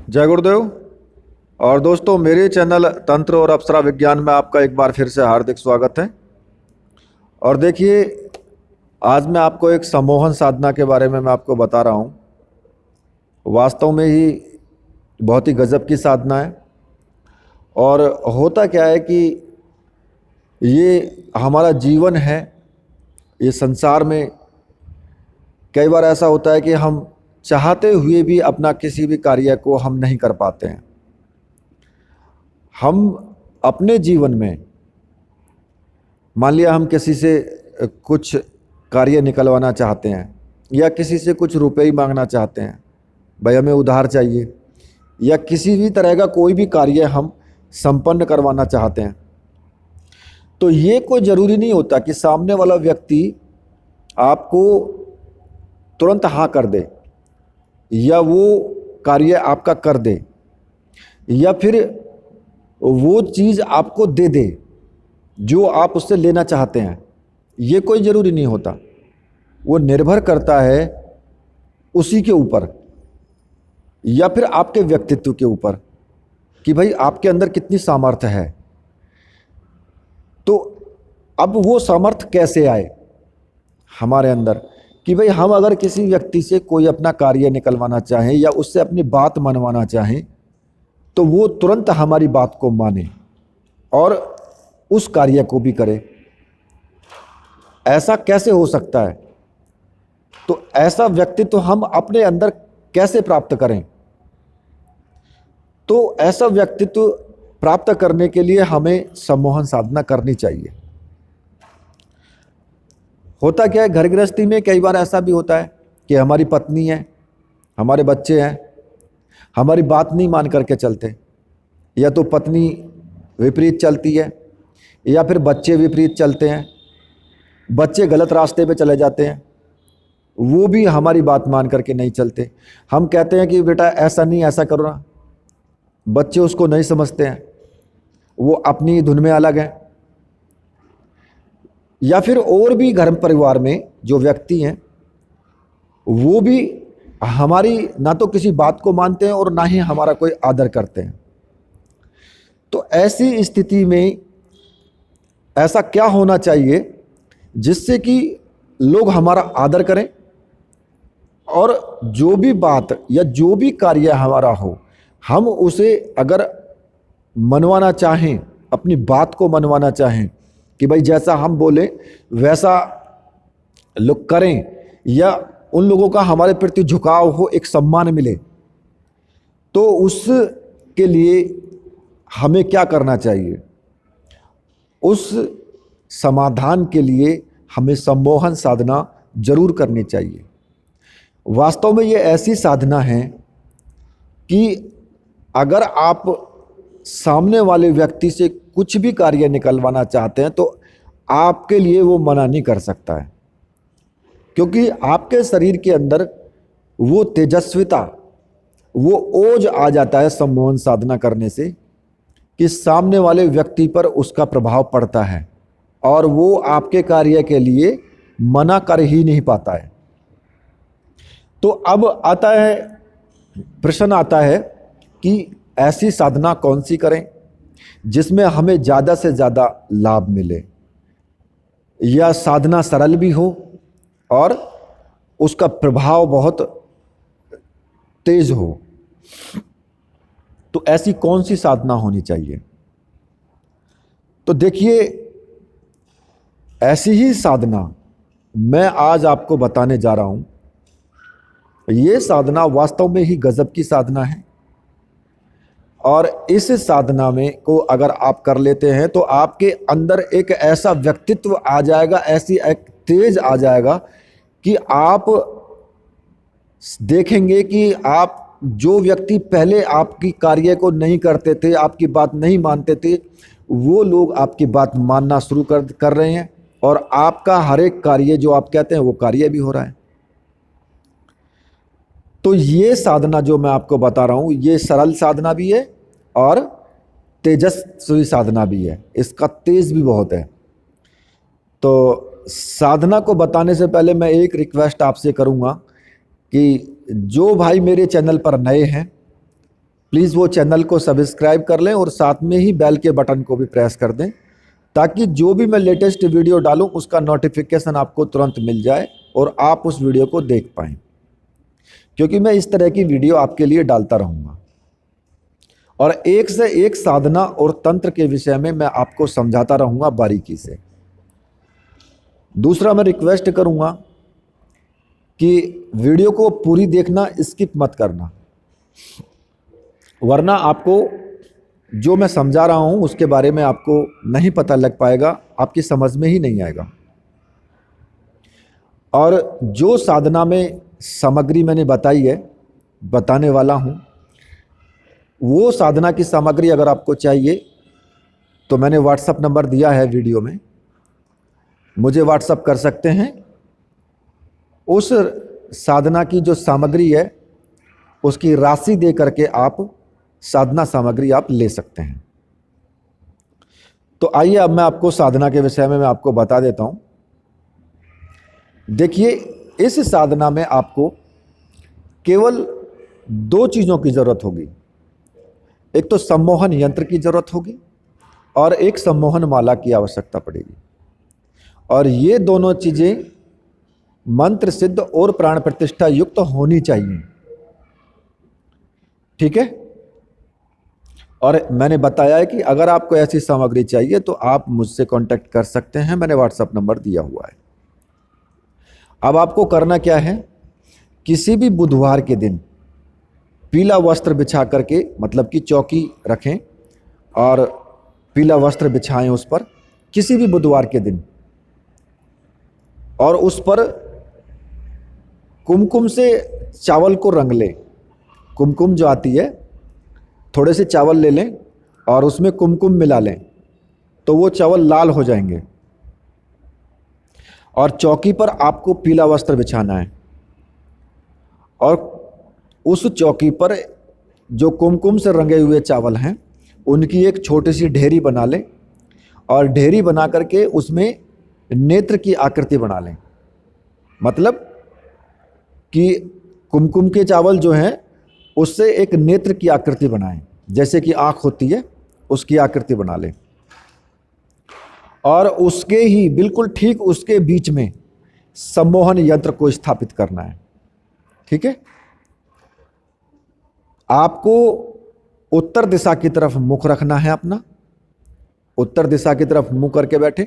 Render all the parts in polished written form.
जय गुरुदेव। और दोस्तों, मेरे चैनल तंत्र और अप्सरा विज्ञान में आपका एक बार फिर से हार्दिक स्वागत है। और देखिए, आज मैं आपको एक सम्मोहन साधना के बारे में मैं आपको बता रहा हूँ। वास्तव में ही बहुत ही गजब की साधना है। और होता क्या है कि ये हमारा जीवन है, ये संसार में कई बार ऐसा होता है कि हम चाहते हुए भी अपना किसी भी कार्य को हम नहीं कर पाते हैं। हम अपने जीवन में मान लिया हम किसी से कुछ कार्य निकलवाना चाहते हैं या किसी से कुछ रुपए ही मांगना चाहते हैं, भाई हमें उधार चाहिए, या किसी भी तरह का कोई भी कार्य हम संपन्न करवाना चाहते हैं, तो ये कोई ज़रूरी नहीं होता कि सामने वाला व्यक्ति आपको तुरंत हाँ कर दे या वो कार्य आपका कर दे या फिर वो चीज़ आपको दे दे जो आप उससे लेना चाहते हैं। ये कोई ज़रूरी नहीं होता। वो निर्भर करता है उसी के ऊपर या फिर आपके व्यक्तित्व के ऊपर कि भाई आपके अंदर कितनी सामर्थ्य है। तो अब वो सामर्थ्य कैसे आए हमारे अंदर कि भाई हम अगर किसी व्यक्ति से कोई अपना कार्य निकलवाना चाहें या उससे अपनी बात मनवाना चाहें तो वो तुरंत हमारी बात को माने और उस कार्य को भी करे। ऐसा कैसे हो सकता है? तो ऐसा व्यक्तित्व हम अपने अंदर कैसे प्राप्त करें? तो ऐसा व्यक्तित्व प्राप्त करने के लिए हमें सम्मोहन साधना करनी चाहिए। होता क्या है, घर गृहस्थी में कई बार ऐसा भी होता है कि हमारी पत्नी है, हमारे बच्चे हैं, हमारी बात नहीं मान करके चलते, या तो पत्नी विपरीत चलती है या फिर बच्चे विपरीत चलते हैं। बच्चे गलत रास्ते पे चले जाते हैं, वो भी हमारी बात मान करके नहीं चलते। हम कहते हैं कि बेटा ऐसा नहीं, ऐसा करो ना, बच्चे उसको नहीं समझते हैं, वो अपनी धुन में अलग हैं। या फिर और भी घर परिवार में जो व्यक्ति हैं वो भी हमारी ना तो किसी बात को मानते हैं और ना ही हमारा कोई आदर करते हैं। तो ऐसी स्थिति में ऐसा क्या होना चाहिए जिससे कि लोग हमारा आदर करें और जो भी बात या जो भी कार्य हमारा हो हम उसे अगर मनवाना चाहें, अपनी बात को मनवाना चाहें कि भाई जैसा हम बोले वैसा लोग करें, या उन लोगों का हमारे प्रति झुकाव हो, एक सम्मान मिले, तो उसके लिए हमें क्या करना चाहिए? उस समाधान के लिए हमें सम्मोहन साधना जरूर करनी चाहिए। वास्तव में ये ऐसी साधना है कि अगर आप सामने वाले व्यक्ति से कुछ भी कार्य निकलवाना चाहते हैं तो आपके लिए वो मना नहीं कर सकता है, क्योंकि आपके शरीर के अंदर वो तेजस्विता, वो ओज आ जाता है सम्मोहन साधना करने से कि सामने वाले व्यक्ति पर उसका प्रभाव पड़ता है और वो आपके कार्य के लिए मना कर ही नहीं पाता है। तो अब आता है प्रश्न आता है कि ऐसी साधना कौन सी करें जिसमें हमें ज़्यादा से ज़्यादा लाभ मिले, या साधना सरल भी हो और उसका प्रभाव बहुत तेज हो। तो ऐसी कौन सी साधना होनी चाहिए? तो देखिए, ऐसी ही साधना मैं आज आपको बताने जा रहा हूं। ये साधना वास्तव में ही गजब की साधना है और इस साधना में को अगर आप कर लेते हैं तो आपके अंदर एक ऐसा व्यक्तित्व आ जाएगा, ऐसी एक तेज आ जाएगा कि आप देखेंगे कि आप जो व्यक्ति पहले आपकी कार्य को नहीं करते थे, आपकी बात नहीं मानते थे, वो लोग आपकी बात मानना शुरू कर रहे हैं और आपका हर एक कार्य जो आप कहते हैं वो कार्य भी हो रहा है। तो ये साधना जो मैं आपको बता रहा हूँ ये सरल साधना भी है और तेजस्वी साधना भी है, इसका तेज भी बहुत है। तो साधना को बताने से पहले मैं एक रिक्वेस्ट आपसे करूँगा कि जो भाई मेरे चैनल पर नए हैं प्लीज़ वो चैनल को सब्सक्राइब कर लें और साथ में ही बेल के बटन को भी प्रेस कर दें, ताकि जो भी मैं लेटेस्ट वीडियो डालूं उसका नोटिफिकेशन आपको तुरंत मिल जाए और आप उस वीडियो को देख पाएँ, क्योंकि मैं इस तरह की वीडियो आपके लिए डालता रहूँगा और एक से एक साधना और तंत्र के विषय में मैं आपको समझाता रहूँगा बारीकी से। दूसरा, मैं रिक्वेस्ट करूँगा कि वीडियो को पूरी देखना, स्किप मत करना, वरना आपको जो मैं समझा रहा हूँ उसके बारे में आपको नहीं पता लग पाएगा, आपकी समझ में ही नहीं आएगा। और जो साधना में सामग्री मैंने बताई है, बताने वाला हूँ, वो साधना की सामग्री अगर आपको चाहिए तो मैंने व्हाट्सएप नंबर दिया है वीडियो में, मुझे व्हाट्सएप कर सकते हैं। उस साधना की जो सामग्री है उसकी राशि दे करके आप साधना सामग्री आप ले सकते हैं। तो आइए अब मैं आपको साधना के विषय में मैं आपको बता देता हूं। देखिए, इस साधना में आपको केवल दो चीज़ों की ज़रूरत होगी। एक तो सम्मोहन यंत्र की ज़रूरत होगी और एक सम्मोहन माला की आवश्यकता पड़ेगी, और ये दोनों चीज़ें मंत्र सिद्ध और प्राण प्रतिष्ठा युक्त होनी चाहिए। ठीक है। और मैंने बताया है कि अगर आपको ऐसी सामग्री चाहिए तो आप मुझसे कांटेक्ट कर सकते हैं, मैंने व्हाट्सएप नंबर दिया हुआ है। अब आपको करना क्या है, किसी भी बुधवार के दिन पीला वस्त्र बिछा करके, मतलब कि चौकी रखें और पीला वस्त्र बिछाएं उस पर किसी भी बुधवार के दिन, और उस पर कुमकुम से चावल को रंग लें। कुमकुम जो आती है, थोड़े से चावल ले लें और उसमें कुमकुम मिला लें तो वो चावल लाल हो जाएंगे। और चौकी पर आपको पीला वस्त्र बिछाना है और उस चौकी पर जो कुमकुम से रंगे हुए चावल हैं उनकी एक छोटी सी ढेरी बना लें और ढेरी बना करके उसमें नेत्र की आकृति बना लें। मतलब कि कुमकुम के चावल जो हैं उससे एक नेत्र की आकृति बनाएं, जैसे कि आँख होती है उसकी आकृति बना लें, और उसके ही बिल्कुल ठीक उसके बीच में सम्मोहन यंत्र को स्थापित करना है। ठीक है। आपको उत्तर दिशा की तरफ मुख रखना है अपना, उत्तर दिशा की तरफ मुंह करके बैठे।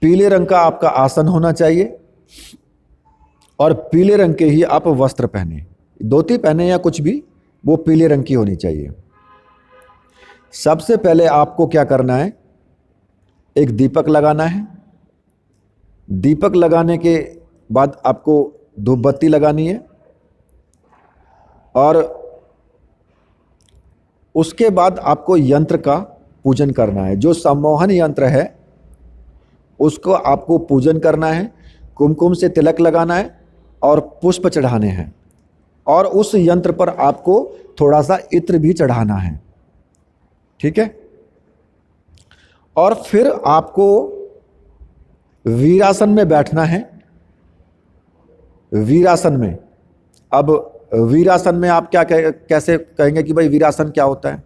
पीले रंग का आपका आसन होना चाहिए और पीले रंग के ही आप वस्त्र पहने, धोती पहने या कुछ भी, वो पीले रंग की होनी चाहिए। सबसे पहले आपको क्या करना है, एक दीपक लगाना है। दीपक लगाने के बाद आपको धूप बत्ती लगानी है और उसके बाद आपको यंत्र का पूजन करना है। जो सम्मोहन यंत्र है उसको आपको पूजन करना है, कुमकुम से तिलक लगाना है और पुष्प चढ़ाने हैं, और उस यंत्र पर आपको थोड़ा सा इत्र भी चढ़ाना है। ठीक है। और फिर आपको वीरासन में बैठना है। वीरासन में, अब वीरासन में आप क्या कैसे कहेंगे कि भाई वीरासन क्या होता है,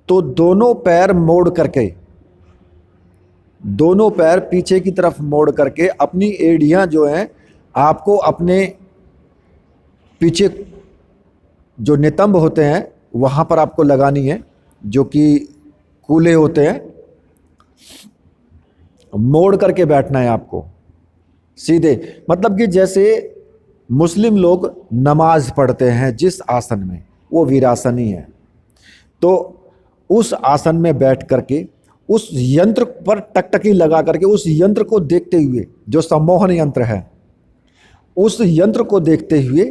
तो दोनों पैर मोड़ करके, दोनों पैर पीछे की तरफ मोड़ करके अपनी एड़ियां जो हैं आपको अपने पीछे जो नितंब होते हैं वहां पर आपको लगानी है, जो कि कूल्हे होते हैं। मोड़ करके बैठना है आपको सीधे, मतलब कि जैसे मुस्लिम लोग नमाज पढ़ते हैं जिस आसन में, वो वीरासन ही है। तो उस आसन में बैठ करके उस यंत्र पर टकटकी लगा करके उस यंत्र को देखते हुए, जो सम्मोहन यंत्र है उस यंत्र को देखते हुए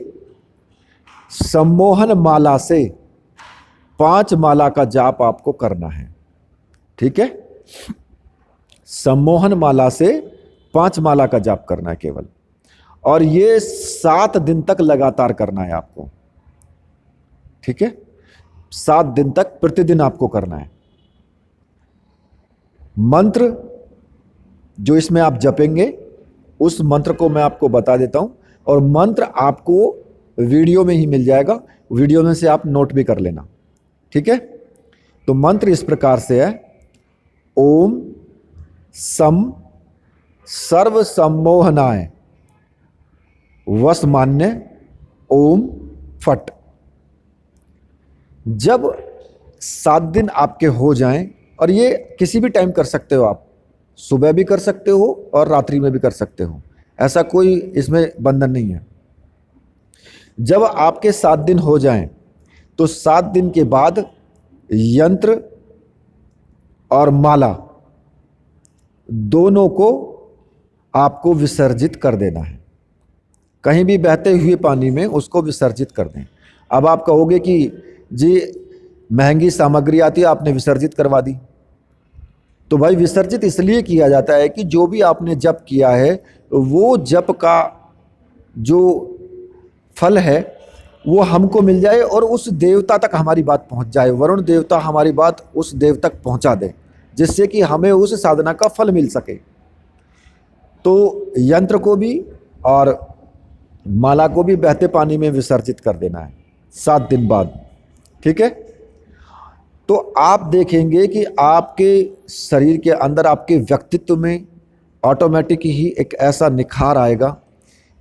सम्मोहन माला से 5 माला का जाप आपको करना है। ठीक है। सम्मोहन माला से 5 माला का जाप करना है केवल, और ये 7 दिन तक लगातार करना है आपको। ठीक है। 7 दिन तक प्रतिदिन आपको करना है। मंत्र जो इसमें आप जपेंगे उस मंत्र को मैं आपको बता देता हूं, और मंत्र आपको वीडियो में ही मिल जाएगा, वीडियो में से आप नोट भी कर लेना, ठीक है। तो मंत्र इस प्रकार से है, ओम सम सर्व सम्मोहनाय वसमान्य ओम फट। जब 7 दिन आपके हो जाएं, और ये किसी भी टाइम कर सकते हो आप, सुबह भी कर सकते हो और रात्रि में भी कर सकते हो, ऐसा कोई इसमें बंधन नहीं है। जब आपके 7 दिन हो जाएं तो 7 दिन के बाद यंत्र और माला दोनों को आपको विसर्जित कर देना है, कहीं भी बहते हुए पानी में उसको विसर्जित कर दें। अब आप कहोगे कि जी महंगी सामग्री आती है, आपने विसर्जित करवा दी। तो भाई विसर्जित इसलिए किया जाता है कि जो भी आपने जप किया है वो जप का जो फल है वो हमको मिल जाए और उस देवता तक हमारी बात पहुंच जाए, वरुण देवता हमारी बात उस देव तक पहुंचा दे, जिससे कि हमें उस साधना का फल मिल सके। तो यंत्र को भी और माला को भी बहते पानी में विसर्जित कर देना है 7 दिन बाद, ठीक है। तो आप देखेंगे कि आपके शरीर के अंदर, आपके व्यक्तित्व में ऑटोमेटिक ही एक ऐसा निखार आएगा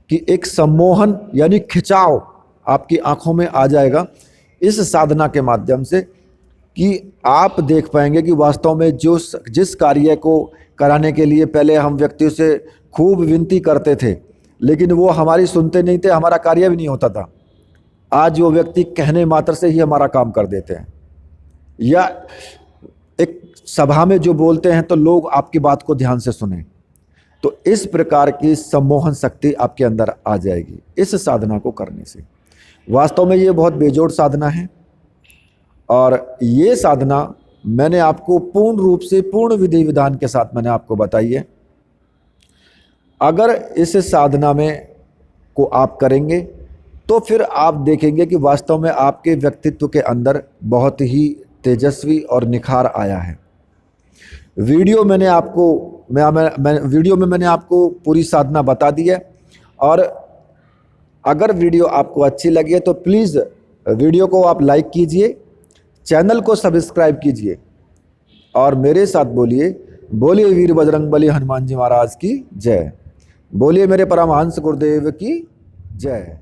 कि एक सम्मोहन यानी खिंचाव आपकी आंखों में आ जाएगा इस साधना के माध्यम से, कि आप देख पाएंगे कि वास्तव में जिस कार्य को कराने के लिए पहले हम व्यक्तियों से खूब विनती करते थे, लेकिन वो हमारी सुनते नहीं थे, हमारा कार्य भी नहीं होता था, आज वो व्यक्ति कहने मात्र से ही हमारा काम कर देते हैं। या एक सभा में जो बोलते हैं तो लोग आपकी बात को ध्यान से सुने। तो इस प्रकार की सम्मोहन शक्ति आपके अंदर आ जाएगी इस साधना को करने से। वास्तव में ये बहुत बेजोड़ साधना है, और ये साधना मैंने आपको पूर्ण रूप से पूर्ण विधि विधान के साथ मैंने आपको बताई है। अगर इस साधना में को आप करेंगे तो फिर आप देखेंगे कि वास्तव में आपके व्यक्तित्व के अंदर बहुत ही तेजस्वी और निखार आया है। वीडियो मैंने आपको वीडियो में मैंने आपको पूरी साधना बता दी है, और अगर वीडियो आपको अच्छी लगी है तो प्लीज़ वीडियो को आप लाइक कीजिए, चैनल को सब्सक्राइब कीजिए, और मेरे साथ बोलिए, बोलिए वीर बजरंगबली हनुमान जी महाराज की जय, बोलिए मेरे परमहंस गुरुदेव की जय।